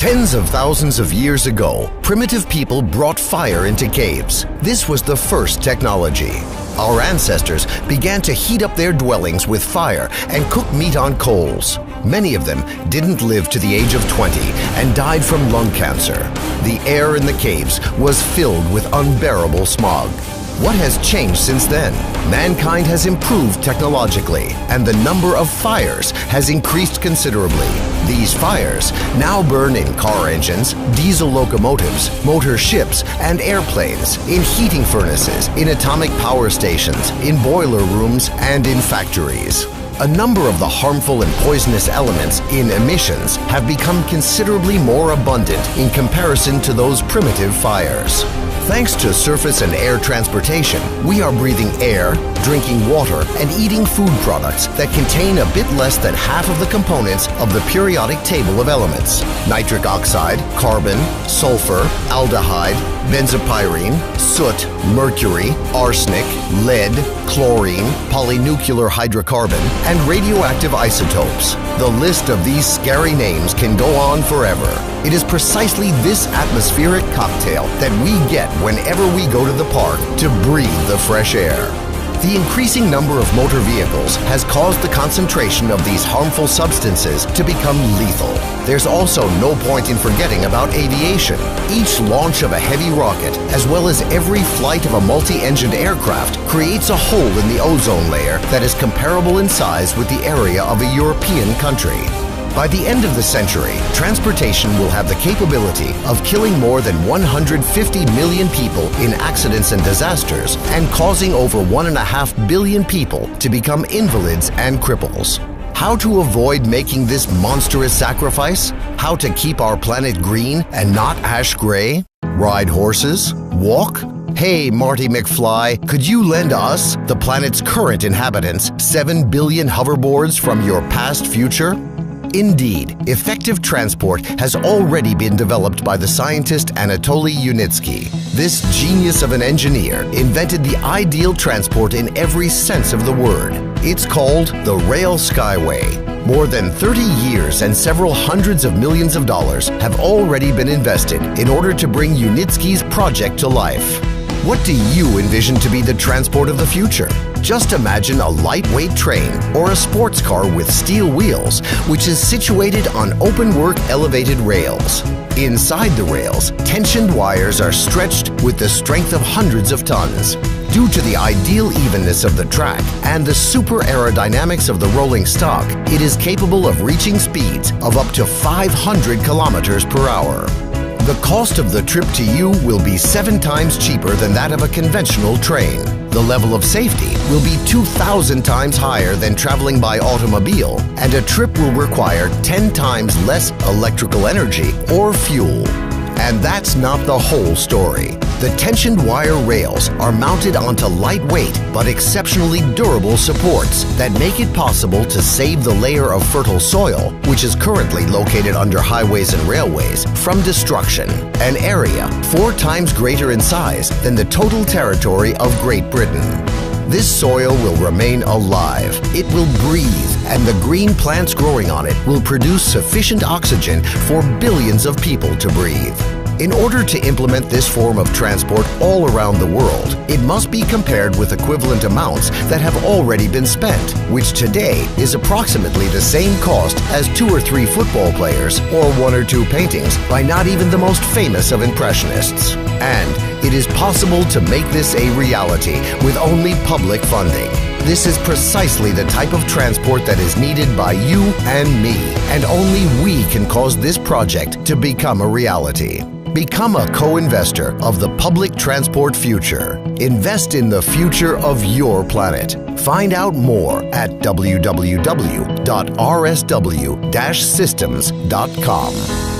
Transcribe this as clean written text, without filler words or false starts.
Tens of thousands of years ago, primitive people brought fire into caves. This was the first technology. Our ancestors began to heat up their dwellings with fire and cook meat on coals. Many of them didn't live to the age of 20 and died from lung cancer. The air in the caves was filled with unbearable smog. What has changed since then? Mankind has improved technologically, and the number of fires has increased considerably. These fires now burn in car engines, diesel locomotives, motor ships, and airplanes, in heating furnaces, in atomic power stations, in boiler rooms, and in factories. A number of the harmful and poisonous elements in emissions have become considerably more abundant in comparison to those primitive fires. Thanks to surface and air transportation, we are breathing air, drinking water, and eating food products that contain a bit less than half of the components of the periodic table of elements: nitric oxide, carbon, sulfur, aldehyde, benzopyrene, soot, mercury, arsenic, lead, chlorine, polynuclear hydrocarbon, and radioactive isotopes. The list of these scary names can go on forever. It is precisely this atmospheric cocktail that we get whenever we go to the park to breathe the fresh air. The increasing number of motor vehicles has caused the concentration of these harmful substances to become lethal. There's also no point in forgetting about aviation. Each launch of a heavy rocket, as well as every flight of a multi-engined aircraft, creates a hole in the ozone layer that is comparable in size with the area of a European country. By the end of the century, transportation will have the capability of killing more than 150 million people in accidents and disasters and causing over 1.5 billion people to become invalids and cripples. How to avoid making this monstrous sacrifice? How to keep our planet green and not ash gray? Ride horses? Walk? Hey, Marty McFly, could you lend us, the planet's current inhabitants, 7 billion hoverboards from your past future? Indeed, effective transport has already been developed by the scientist Anatoly Yunitsky. This genius of an engineer invented the ideal transport in every sense of the word. It's called the Rail Skyway. More than 30 years and several hundreds of millions of dollars have already been invested in order to bring Yunitsky's project to life. What do you envision to be the transport of the future? Just imagine a lightweight train or a sports car with steel wheels, which is situated on open-work elevated rails. Inside the rails, tensioned wires are stretched with the strength of hundreds of tons. Due to the ideal evenness of the track and the super aerodynamics of the rolling stock, it is capable of reaching speeds of up to 500 kilometers per hour. The cost of the trip to you will be 7 times cheaper than that of a conventional train. The level of safety will be 2,000 times higher than traveling by automobile, and a trip will require 10 times less electrical energy or fuel. And that's not the whole story. The tensioned wire rails are mounted onto lightweight but exceptionally durable supports that make it possible to save the layer of fertile soil, which is currently located under highways and railways, from destruction, an area 4 times greater in size than the total territory of Great Britain. This soil will remain alive, it will breathe, and the green plants growing on it will produce sufficient oxygen for billions of people to breathe. In order to implement this form of transport all around the world, it must be compared with equivalent amounts that have already been spent, which today is approximately the same cost as 2 or 3 football players or 1 or 2 paintings by not even the most famous of impressionists. And it is possible to make this a reality with only public funding. This is precisely the type of transport that is needed by you and me, and only we can cause this project to become a reality. Become a co-investor of the public transport future. Invest in the future of your planet. Find out more at www.rsw-systems.com.